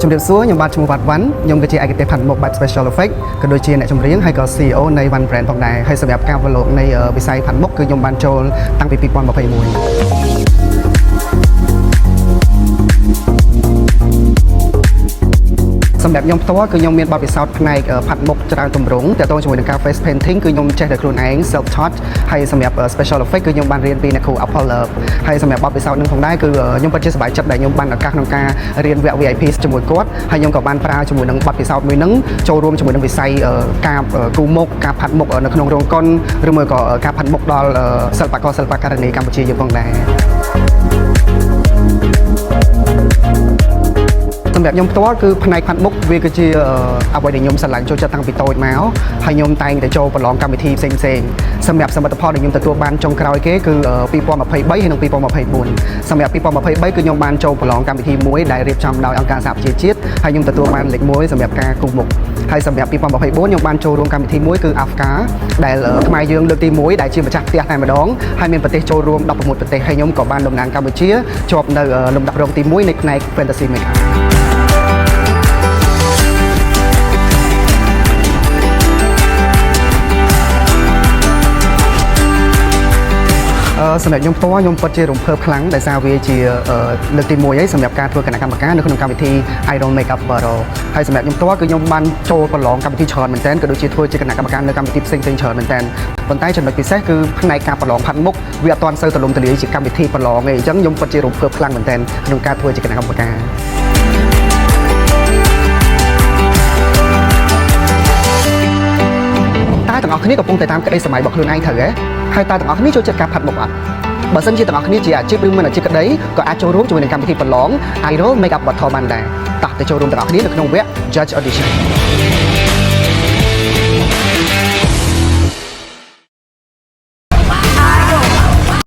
ជំរាបសួរខ្ញុំបាទឈ្មោះវត្តវ៉ាន់ខ្ញុំគឺជាឯកទេសផាត់មុខបែប Special Effect ក៏ដូចជាអ្នកចម្រៀងហើយក៏ CEO នៃ One Brand ផងដែរហើយសម្រាប់ការប្រឡូកនៃវិស័យផាត់មុខគឺខ្ញុំបានចូលតាំងពី2021សម្រាប់ខ្ញុំផ្ទាល់គឺខ្ញុំមានបទពិសោធន៍ផ្នែកផាត់មុខច្រើនទម្រង់ទាក់ទងជាមួយនឹងការ face painting គឺខ្ញុំចេះតែខ្លួនឯង self taught ហើយសម្រាប់ special effect គឺខ្ញុំបានរៀនពីអ្នកគ្រូ Apple Love ហើយសម្រាប់បទពិសោធន៍នឹងផងដែរគឺខ្ញុំពិតជាសប្បាយចិត្តដែលខ្ញុំបានឱកាសក្នុងការរៀនវគ្គ VIP ជាមួយគាត់ហើយខ្ញុំក៏បានប្រើជាមួយនឹងបទពិសោធន៍មួយនឹងចូលរួមជាមួយនឹងវិស័យការគូមុខការផាត់មុខនៅក្នុងរោងកុនឬមួយក៏ការផាត់មុខដល់សិល្បករសិល្បករនីកម្ពុជាយើងផងដែរសម្រាប់ខ្ញុំផ្ទាល់គឺផ្នែកផាត់មុខវាគឺជាអ្វីដែលខ្ញុំស្រឡាញ់ចូលចិត្តតាំងពីតូចមកហើយខ្ញុំតែងតែចូលប្រឡងកម្មវិធីផ្សេងសម្រាប់សមិទ្ធផលដែលខ្ញុំទទួលបានចុងក្រោយគេគឺ2023ហើយនិង2024សម្រាប់2023គឺខ្ញុំបានចូលប្រឡងកម្មវិធីមួយដែលរៀបចំដោយអង្គការសហប្រជាជាតិហើយខ្ញុំទទួលបានលេខ1សម្រាប់ការគូមុខហើយសម្រាប់2024ខ្ញុំបានចូលរួមកម្មវិធីមួយគឺ AFCA ដែលខ្មែរយើងលើកទី1ដែលជាម្ចាស់ផ្ទះតែម្ដងហើយមានប្រទេសចូលរួម16ប្រទេសហើយខ្ញុំក៏បានតំណាងកម្ពុជាជាប់នៅលំដាប់រងទី1នៃផ្នែក Fantasy Makeupសម្រាប់ខ្ញុំផ្ទាល់ខ្ញុំពិតជារំភើបខ្លាំងដោយសារវាជាលើកទី1ហើយសម្រាប់ការធ្វើគណៈកម្មការនៅក្នុងកម្មវិធី Idol Makeup Battle ហើយសម្រាប់ខ្ញុំផ្ទាល់គឺខ្ញុំបានចូលប្រឡងកម្មវិធីច្រើនមែនទែនក៏ដូចជាធ្វើជាគណៈកម្មការនៅកម្មវិធីផ្សេងច្រើនមែនទែនប៉ុន្តែចំណុចពិសេសគឺផ្នែកការប្រឡងផាត់មុខវាអត់ទាន់សូវទូលំទូលាយជាកម្មវិធីប្រឡងទេអញ្ចឹងខ្ញុំពិតជារំភើបខ្លាំងមែនទែនក្នុងការធ្វើជាគណៈកម្មការតែទាំងអស់គ្នាកំពុងតែតាមក្តីសម័យរបស់ខ្លួនឯងត្រូវទេហើយតើទាំងអស់គ្នាចូលចិត្តការផាត់មុខអត់បើសិនជាទាំងអស់គ្នាជាអាជីពឬមិនអាជីពក្តីក៏អាចចូលរួមជាមួយនឹងកម្មវិធីប្រឡង Idol Makeup Battle បានដែរតោះទៅចូលរួមទាំងអស់គ្នានៅក្នុងវគ្គ Judge Audition